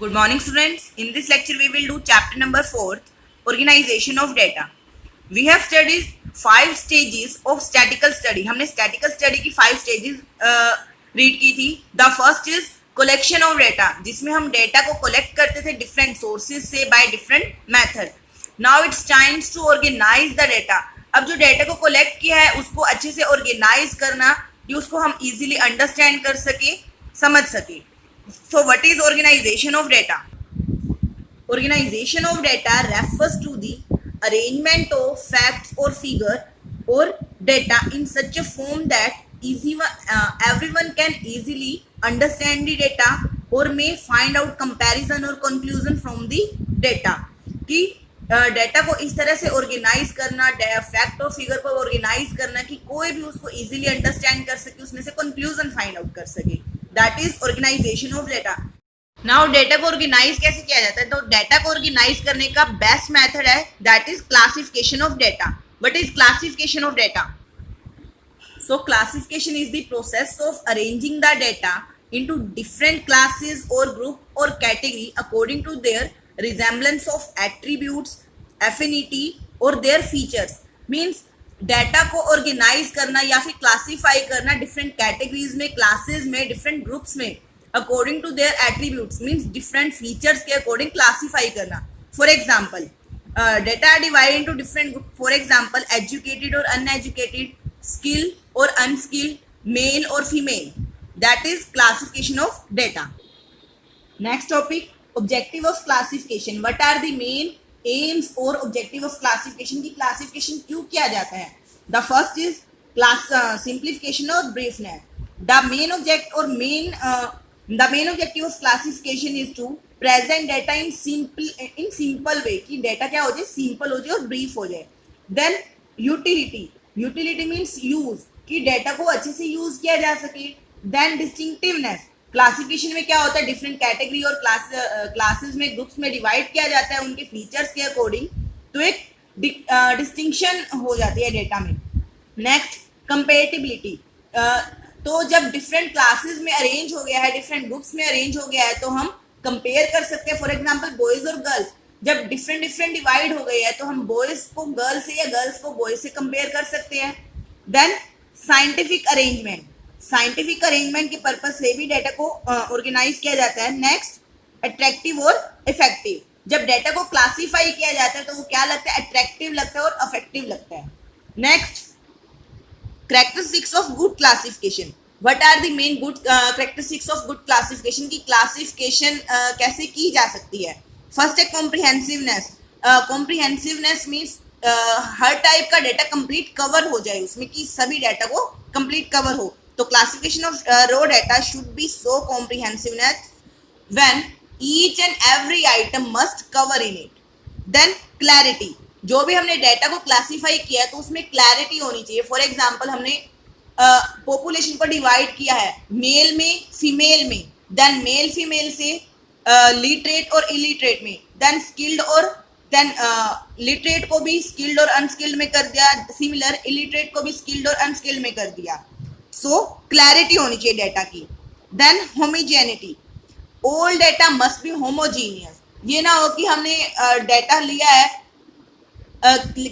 Good morning, students. In this lecture, we will do chapter number 4, Organization of Data. We have studied 5 stages of statistical study. हमने statistical study की 5 stages read की थी. The first is collection of data, जिसमें हम data को collect करते थे different sources से by different method. Now it's time to organize the data. अब जो data को collect किया है उसको अच्छे से organize करना कि उसको हम easily understand कर सके, समझ सके. So what is organization of data? Organization of data refers to the arrangement of facts or figure or data in such a form that everyone can easily understand the data or may find out comparison or conclusion from the data. कि data को इस तरह से organise करना, fact और figure को organise करना कि कोई भी उसको इजीली अंडरस्टैंड कर सके, उसमें से कंक्लूजन फाइंड आउट कर सके. That is organisation of data. Now data को ऑर्गेनाइज कैसे किया जाता है? तो डेटा को ऑर्गेनाइज करने का बेस्ट मेथड है that is classification of data. What is classification of data? So classification is the process of arranging the data into different classes or group or category according to their resemblance of attributes, affinity or their features. Means data को organise करना या फिर classify करना different categories में, classes में, different groups में according to their attributes. Means different features के according classify करना. For example data are divide into different group. For example educated और अनएजुकेटेड, स्किल और अनस्किल्ड, मेल और female. That is classification of data. Next topic, objective of classification. What are the main aims और objective of classification. की classification क्यों किया जाता है? The first is class simplification और briefness. The main objective of classification is to present data in simple way. कि data क्या हो जाए, सिंपल हो जाए और ब्रीफ हो जाए. देन यूटिलिटी मीन्स यूज, कि डेटा को अच्छे से यूज किया जा सके. देन डिस्टिंक्टिवनेस, क्लासिफिकेशन में क्या होता है, डिफरेंट कैटेगरी और क्लासेस में, ग्रुप्स में डिवाइड किया जाता है उनके फीचर्स के अकॉर्डिंग, तो एक डिस्टिंक्शन हो जाती है डेटा में. नेक्स्ट, कंपेरेटिबिलिटी. तो जब डिफरेंट क्लासेस में अरेंज हो गया है, डिफरेंट ग्रुप्स में अरेंज हो गया है, तो हम कंपेयर कर सकते हैं. फॉर एग्जाम्पल बॉयज और गर्ल्स जब डिफरेंट डिवाइड हो गए हैं तो हम बॉयज को गर्ल्स से या गर्ल्स को बॉयज से कंपेयर कर सकते हैं. Then scientific arrangement. Scientific arrangement के पर्पज से भी डेटा को ऑर्गेनाइज किया जाता है. नेक्स्ट, अट्रैक्टिव और इफेक्टिव. जब डेटा को क्लासीफाई किया जाता है तो वो क्या लगता है, अट्रैक्टिव लगता है और अफेक्टिव लगता है. Next, characteristics of good classification. What are the main good characteristics of good classification. की क्लासिफिकेशन कैसे की जा सकती है? फर्स्ट है कॉम्प्रिहेंसिवनेस. कॉम्प्रिहेंसिवनेस मीन्स हर टाइप का डेटा कंप्लीट कवर हो जाए उसमें, कि सभी डेटा को कंप्लीट कवर हो. तो classification of raw data should be so comprehensiveness when each and every item must cover in it. Then clarity. जो भी हमने डेटा को क्लासीफाई किया है तो उसमें क्लैरिटी होनी चाहिए. फॉर एग्जांपल हमने पॉपुलेशन को डिवाइड किया है मेल में, फीमेल में. देन मेल फीमेल से लिटरेट और इलिटरेट में. देन स्किल्ड और देन लिटरेट को भी स्किल्ड और अनस्किल्ड में कर दिया. सिमिलर इलिटरेट को भी स्किल्ड और अनस्किल्ड में कर दिया. सो क्लैरिटी होनी चाहिए डेटा की. Then homogeneity. All data must be homogeneous. ये ना हो कि हमने डेटा लिया है,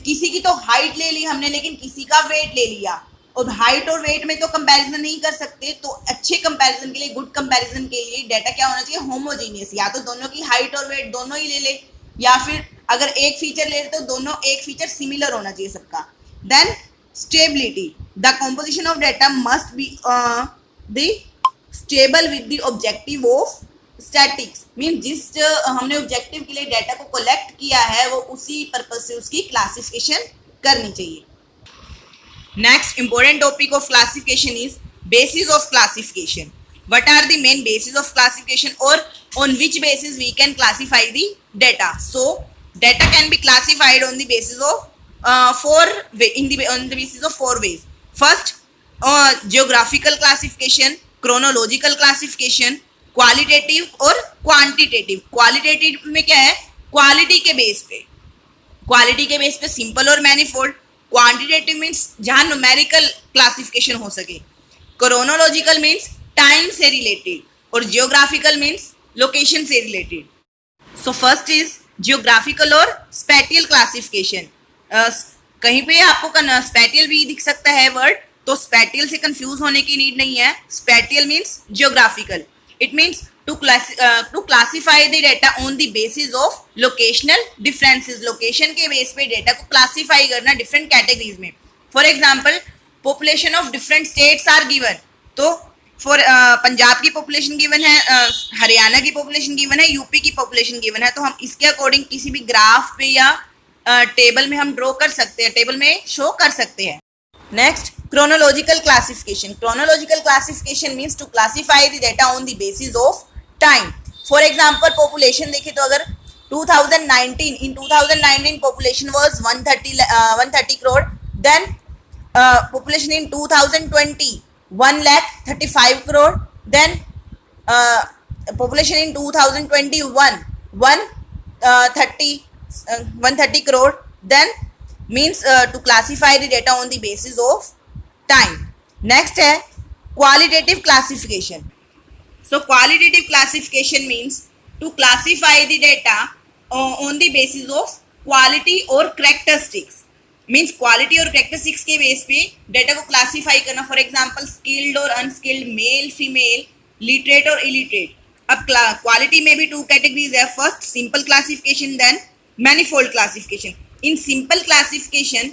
किसी की तो हाइट ले ली हमने लेकिन किसी का वेट ले लिया, और हाइट और वेट में तो कंपैरिजन नहीं कर सकते. तो अच्छे कंपैरिजन के लिए, गुड कंपैरिजन के लिए डेटा क्या होना चाहिए, होमोजीनियस. या तो दोनों की हाइट और वेट दोनों ही ले ले, या फिर अगर एक फीचर ले तो दोनों एक फीचर सिमिलर होना चाहिए सबका. Then stability. The composition of data must be the stable with the objective of statics. Mean जिस हमने ऑब्जेक्टिव के लिए डेटा को कलेक्ट किया है वो उसी पर्पज से उसकी क्लासिफिकेशन करनी चाहिए. Next important topic of classification is basis of classification. What are the main basis of classification, or on which basis we can classify the data? So data can be classified on the basis of on the basis of 4 ways. First, geographical classification, chronological classification, qualitative और quantitative. Qualitative में क्या है, quality के base पे, quality के base पे simple और manifold. Quantitative means जहाँ न्यूमेरिकल क्लासिफिकेशन हो सके. क्रोनोलॉजिकल मीन्स टाइम से रिलेटेड, और जियोग्राफिकल मीन्स लोकेशन से related. So first is geographical और स्पैटियल क्लासिफिकेशन. कहीं पे आपको स्पैटियल भी दिख सकता है वर्ड, तो स्पैटियल से कंफ्यूज होने की नीड नहीं है. Spatial means geographical. It means to classify the data on the basis of locational differences. Location के बेस पे डेटा को क्लासिफाई करना डिफरेंट कैटेगरीज में. For example population of different states are given. तो फॉर पंजाब की population given है, हरियाणा की population given है, यूपी की पॉपुलेशन गिवन है. तो हम इसके अकॉर्डिंग किसी भी ग्राफ पे या टेबल में हम ड्रॉ कर सकते हैं, टेबल में शो कर सकते हैं. Next, chronological classification. Chronological classification means to classify the data on the basis of time. For example, population देखें तो अगर 2019 population was 130 crore, then population in 2020 1,35 crore, then population in 2021 130 crore, then means to classify the data on the basis of time. Next है qualitative classification. So qualitative classification means to classify the data on the basis of quality or characteristics. Means quality और characteristics के base पे data को classify करना. For example skilled और unskilled, male female, literate और illiterate. अब quality में भी टू कैटेगरीज है. First simple classification, then manifold classification. In simple classification,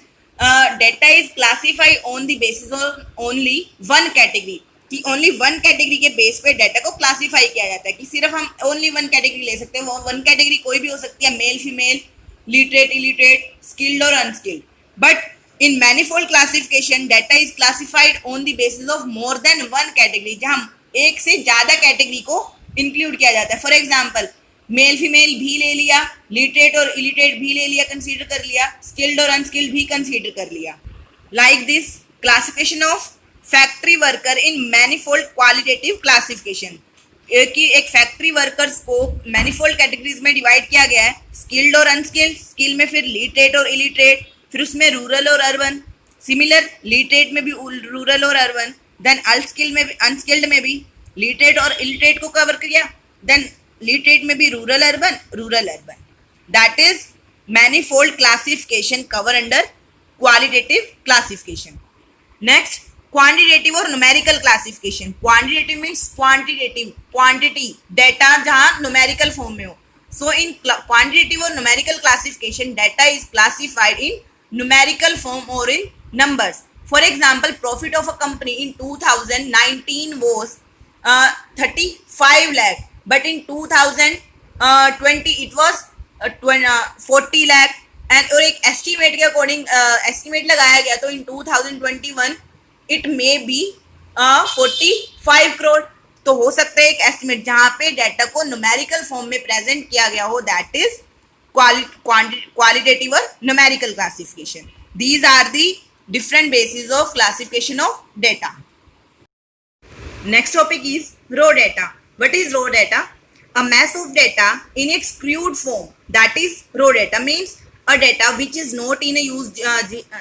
data is classified on the basis of only one category. कि only one category के base पे data को classify किया जाता है. कि सिर्फ हम only one category ले सकते हैं. वो one category कोई भी हो सकती है, male female, literate illiterate, skilled और unskilled. But in manifold classification data is classified on the basis of more than one category, जहाँ एक से ज़्यादा कैटेगरी को इंक्लूड किया जाता है. फॉर एग्जाम्पल मेल फीमेल भी ले लिया, लिटरेट और इलिटरेट भी ले लिया, कंसीडर कर लिया, स्किल्ड और अनस्किल्ड भी कंसीडर कर लिया. Like this classification of factory worker in manifold qualitative classification. कि एक फैक्ट्री वर्कर्स को मैनिफोल्ड कैटेगरीज में डिवाइड किया गया है. स्किल्ड और अनस्किल्ड, स्किल में फिर लिटरेट और इलिटरेट, फिर उसमें रूरल और अर्बन. सिमिलर लिटरेट में भी रूरल और अर्बन, देन अनस्किल्ड में भी लिटरेट और इलिटरेट को कवर किया, देन लिटरेट में भी rural urban. That is manifold classification cover under qualitative classification. Next, quantitative और numerical classification. Quantitative means quantity data जहां न्यूमेरिकल फॉर्म में हो. सो इन क्वांटिटेटिव और numerical classification data is classified in numerical form और in numbers. For example profit of a company in 2019 was 35 lakh, but in 2020 it was 40 lakh. And और एक estimate के according estimate लगाया गया, तो इन 2021 it may be 45 crore. तो हो सकता है एक एस्टिमेट जहाँ पे डाटा को न्यूमेरिकल फॉर्म में प्रेजेंट किया गया हो. दैट इज क्वालिटेटिव और numerical classification. These are the different basis of classification of data. Next topic is raw data. What is raw data? A mass of data in its crude form, that is raw data. Means a data which is not in a use.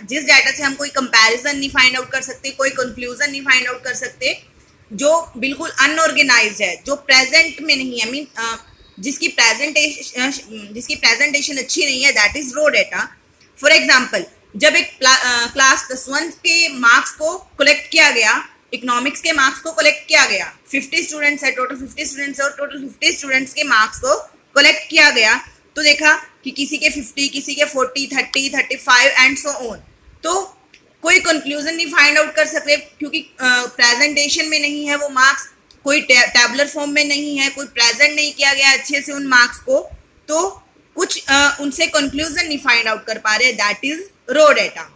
जिस data से हम कोई comparison नहीं find out कर सकते, कोई conclusion नहीं find out कर सकते, जो बिल्कुल अनऑर्गेनाइज्ड है, जो प्रेजेंट में नहीं है, मीन जिसकी प्रेजेंटेशन अच्छी नहीं है, that is raw data. For example जब एक क्लास +1 के मार्क्स को कलेक्ट किया गया, इकोनॉमिक्स के मार्क्स को कलेक्ट किया गया, 50 स्टूडेंट्स है, टोटल 50 स्टूडेंट्स है, और टोटल 50 स्टूडेंट्स के मार्क्स को कलेक्ट किया गया, तो देखा कि किसी के 50, किसी के 40, 30, 35 एंड सो ऑन. तो कोई कंक्लूजन नहीं फाइंड आउट कर सकते, क्योंकि प्रेजेंटेशन में नहीं है वो मार्क्स, कोई टैबुलर फॉर्म में नहीं है, कोई प्रेजेंट नहीं किया गया अच्छे से उन मार्क्स को, तो कुछ उनसे कंक्लूजन नहीं फाइंड आउट कर पा रहे. That is raw data.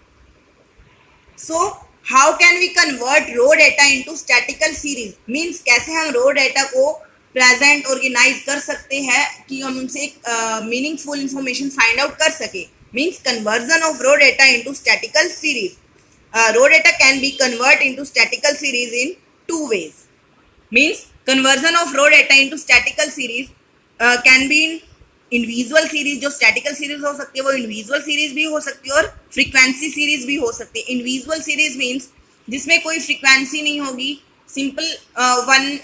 So how can we convert raw data into statical series. Means कैसे हम रॉ डेटा को प्रेजेंट ऑर्गेनाइज कर सकते हैं कि हम उनसे एक मीनिंगफुल इंफॉर्मेशन फाइंड आउट कर सके. Means conversion of raw data into statical series. Raw data can be converted into statistical series in two ways. Means conversion of raw data into statistical series can be in visual series. जो statistical series हो सकती है वो in visual series भी हो सकती है और frequency series भी हो सकती है. In visual series means जिसमें कोई frequency नहीं होगी, सिंपल वन,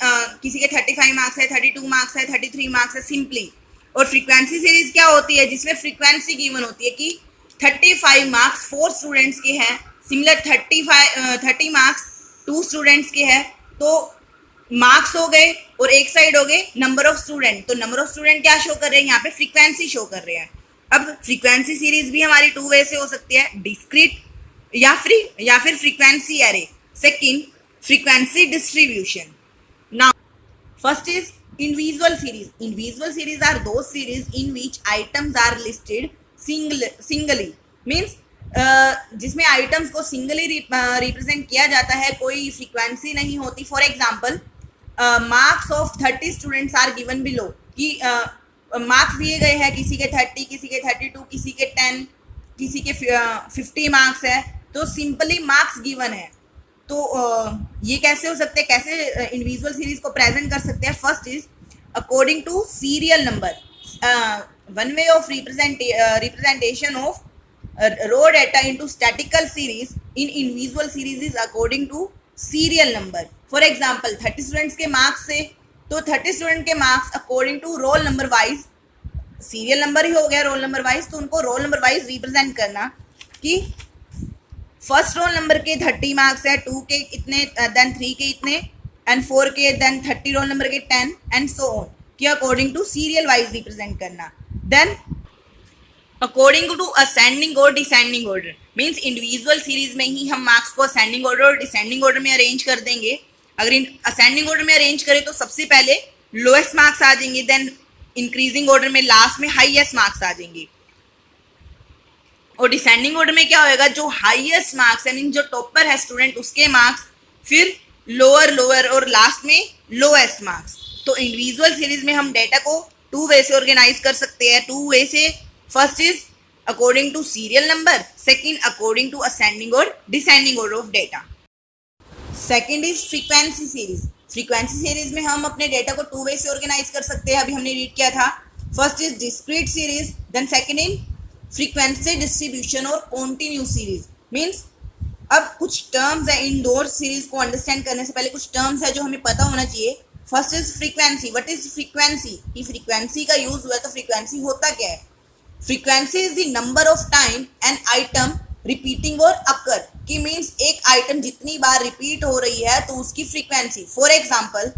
किसी के 35 मार्क्स है, 32 मार्क्स है, 33 मार्क्स है, सिंपली। और फ्रीक्वेंसी सीरीज क्या होती है, जिसमें फ्रीक्वेंसी गिवन होती है कि 35 मार्क्स 4 स्टूडेंट्स के हैं, सिमिलर 30 मार्क्स 2 स्टूडेंट्स के हैं, तो मार्क्स हो गए और एक साइड हो गए नंबर ऑफ स्टूडेंट। तो नंबर ऑफ स्टूडेंट क्या शो कर रहे हैं, यहाँ पे फ्रीक्वेंसी शो कर रहे हैं। अब फ्रीक्वेंसी सीरीज भी हमारी 2 वे से हो सकती है, डिस्क्रीट या फिर frequency array. Second, frequency distribution. Now first is individual series. Individual series are those series in which items are listed singly, means जिसमें आइटम्स को सिंगली रिप्रेजेंट किया जाता है, कोई फ्रीक्वेंसी नहीं होती। For example, marks of 30 students are given below, कि marks दिए गए हैं, किसी के 30, किसी के 32, किसी के 10, किसी के 50 मार्क्स है, तो सिंपली मार्क्स गिवन है। तो ये कैसे हो सकते हैं, कैसे इंडिविजुअल सीरीज को प्रेजेंट कर सकते हैं। First is according to serial number. One way of representation of raw data into statical series in individual series is according to serial number. For example 30 students के मार्क्स से, तो 30 student के marks according to roll number wise, serial number ही हो गया role number wise, तो उनको role number wise represent करना कि फर्स्ट रोल नंबर के 30 मार्क्स है, 2 के इतने, देन 3 के इतने, एंड 4 के, देन 30 रोल नंबर के 10 एंड सो ऑन, कि according to serial wise represent करना। देन अकॉर्डिंग टू असेंडिंग और descending order, means individual series में ही हम मार्क्स को असेंडिंग ऑर्डर और डिसेंडिंग ऑर्डर में अरेंज कर देंगे। अगर असेंडिंग ऑर्डर में अरेंज करें तो सबसे पहले लोएस्ट मार्क्स आ जाएंगे, देन इंक्रीजिंग ऑर्डर में लास्ट में हाईएस्ट मार्क्स आ जाएंगे। और डिसेंडिंग ऑर्डर में क्या होएगा, जो हाईएस्ट मार्क्स है, मीन जो टॉपर है स्टूडेंट, उसके मार्क्स, फिर लोअर और लास्ट में लोएस्ट मार्क्स। तो इंडिविजुअल सीरीज में हम डेटा को 2 वे से ऑर्गेनाइज कर सकते हैं। 2 वे से, first is according to serial number, second according to ascending और descending order of data. Second is frequency series. Frequency series में हम अपने डेटा को 2 वे से ऑर्गेनाइज कर सकते हैं, अभी हमने रीड किया था। First is discrete series, then second in frequency distribution और कॉन्टिन्यूस सीरीज। मीन्स अब कुछ टर्म्स है, इन दो सीरीज को अंडरस्टैंड करने से पहले कुछ टर्म्स है जो हमें पता होना चाहिए। First is frequency. What is frequency, कि फ्रीक्वेंसी का यूज हुआ है, तो फ्रीक्वेंसी होता क्या है। Frequency is the number of time an item repeating और अकर, कि मीन्स एक आइटम जितनी बार रिपीट हो रही है तो उसकी frequency. For example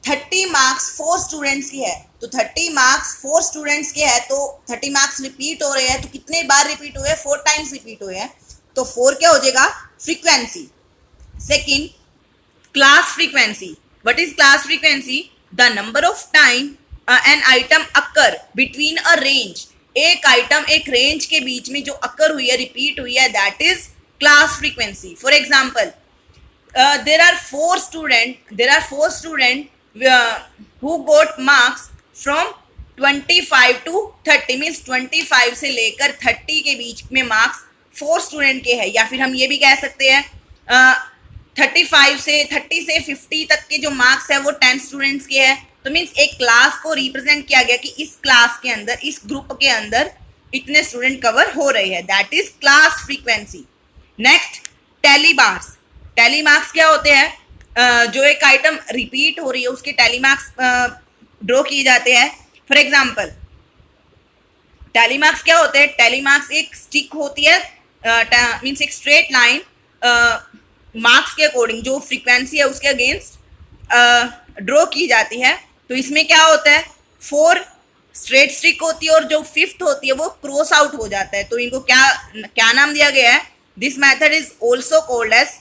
30 marks 4 students की है, तो 30 मार्क्स 4 स्टूडेंट्स के है, तो 30 मार्क्स रिपीट हो रहे हैं, तो कितने बार रिपीट हुए, 4 टाइम्स रिपीट हुए हैं, तो 4 क्या हो जाएगा, frequency. Second, class frequency. What is class frequency, the number of time an item occur between a range. एक आइटम एक रेंज के बीच में जो अकर हुई है, रिपीट हुई है, that is class frequency. For example there are four student who got marks from 25 to 30, means 25 से लेकर 30 के बीच में मार्क्स 4 स्टूडेंट के हैं। या फिर हम ये भी कह सकते हैं 30 से 50 तक के जो मार्क्स है वो 10 स्टूडेंट्स के हैं। तो मीन्स एक क्लास को रिप्रेजेंट किया गया कि इस क्लास के अंदर, इस ग्रुप के अंदर इतने स्टूडेंट कवर हो रहे हैं, that is class frequency. Next, tally bars. Tally marks क्या होते हैं, जो एक आइटम रिपीट हो रही है उसके टैली मार्क्स ड्रॉ किए जाते हैं। फॉर एग्जांपल, टैली मार्क्स क्या होते हैं, टैली मार्क्स एक स्टिक होती है, मीन्स एक स्ट्रेट लाइन मार्क्स के अकॉर्डिंग जो फ्रीक्वेंसी है उसके अगेंस्ट ड्रॉ की जाती है। तो इसमें क्या होता है, 4 स्ट्रेट स्टिक होती है और जो 5th होती है वो क्रॉस आउट हो जाता है। तो इनको क्या नाम दिया गया है, this method is also called as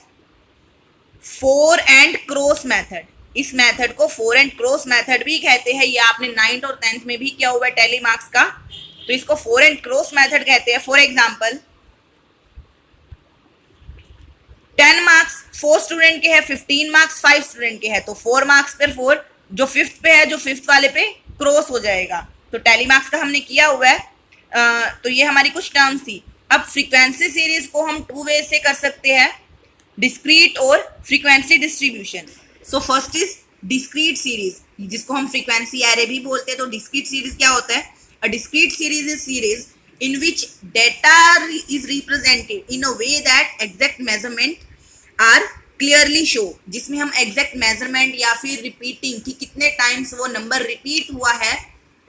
4 and cross method. इस मेथड को 4 एंड क्रॉस मेथड भी कहते हैं। ये आपने 9th और 10th में भी किया हुआ है टैली मार्क्स का, तो इसको 4 एंड क्रॉस मेथड कहते हैं। फॉर एग्जांपल 10 मार्क्स 4 स्टूडेंट के हैं, 15 मार्क्स 5 स्टूडेंट के हैं, तो 4 मार्क्स पर 4 जो 5th पे है, जो 5th वाले पे क्रॉस हो जाएगा। तो टैली मार्क्स का हमने किया हुआ है। तो ये हमारी कुछ टर्म्स थी। अब फ्रीक्वेंसी सीरीज को हम 2 वे से कर सकते हैं, डिस्क्रीट और frequency distribution. So first is discrete series, जिसको हम फ्रीक्वेंसी एरे भी बोलते हैं। तो डिस्क्रीट सीरीज क्या होता है, a discrete series is series in which data is represented in a way that exact measurement are clearly show, जिसमें हम एग्जैक्ट मेजरमेंट या फिर रिपीटिंग कि कितने टाइम्स वो नंबर रिपीट हुआ है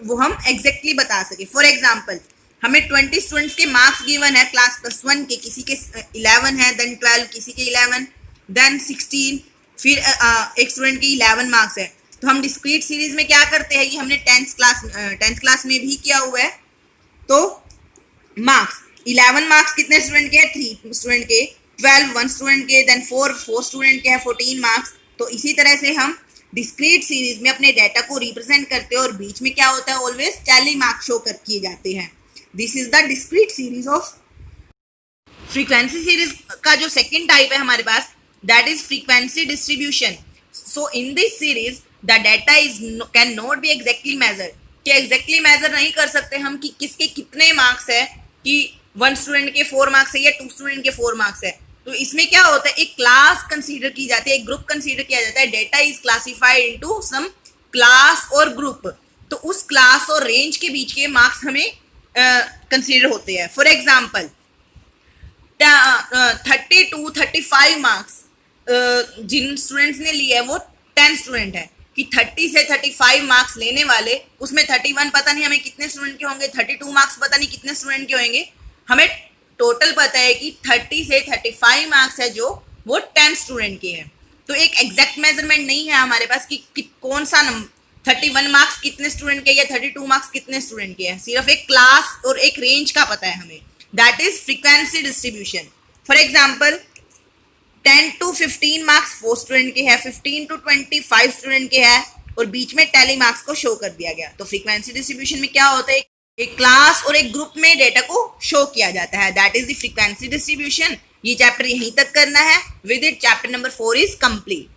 वो हम एग्जैक्टली बता सके। फॉर एग्जाम्पल हमें 20 स्टूडेंट्स के मार्क्स गिवन है क्लास +1 के, किसी के 11 है, देन 12, किसी के 11, देन 16, फिर एक स्टूडेंट के 11 मार्क्स है। तो हम डिस्क्रीट सीरीज में क्या करते हैं कि हमने 10th क्लास में भी किया हुआ है। तो मार्क्स 11 मार्क्स कितने स्टूडेंट के हैं, 3 स्टूडेंट के, 12 1 स्टूडेंट के, देन 4 स्टूडेंट के हैं, 14 मार्क्स। तो इसी तरह से हम डिस्क्रीट सीरीज में अपने डाटा को रिप्रेजेंट करते हैं और बीच में क्या होता है, ऑलवेज टैली मार्क्स शो कर किए जाते हैं। This is the discrete series of. Frequency series का जो सेकंड टाइप है हमारे पास, that is frequency distribution. So in this series the data is can not be exactly measure, कि एग्जैक्टली मेजर नहीं कर सकते हम कि किसके कितने मार्क्स है, कि 1 स्टूडेंट के 4 मार्क्स है या 2 स्टूडेंट के 4 मार्क्स है। तो इसमें क्या होता है, एक क्लास कंसीडर की जाती है, एक ग्रुप कंसीडर किया जाता है। Data is classified into some class और ग्रुप। तो उस क्लास और रेंज के बीच के मार्क्स हमें कंसीडर होते हैं। फॉर एग्जाम्पल 32 35 मार्क्स जिन स्टूडेंट्स ने लिए है वो 10 स्टूडेंट है, कि 30 से 35 मार्क्स लेने वाले, उसमें 31 पता नहीं हमें कितने स्टूडेंट के होंगे, 32 मार्क्स पता नहीं कितने स्टूडेंट के होंगे। हमें टोटल पता है कि 30 से 35 मार्क्स है जो वो 10 स्टूडेंट के हैं। तो एक एग्जैक्ट मेजरमेंट नहीं है हमारे पास कि कौन सा 31 मार्क्स कितने स्टूडेंट के या 32 मार्क्स कितने स्टूडेंट के हैं। सिर्फ एक क्लास और एक रेंज का पता है हमें, that is frequency distribution. For example 10 to 15 marks 4 student के हैं, 15 to 25 स्टूडेंट के हैं, और बीच में टैली मार्क्स को शो कर दिया गया। तो फ्रीक्वेंसी डिस्ट्रीब्यूशन में क्या होता है, एक क्लास और एक ग्रुप में डेटा को शो किया जाता है, that is the frequency distribution. ये चैप्टर यहीं तक करना है। With it chapter number 4 is complete.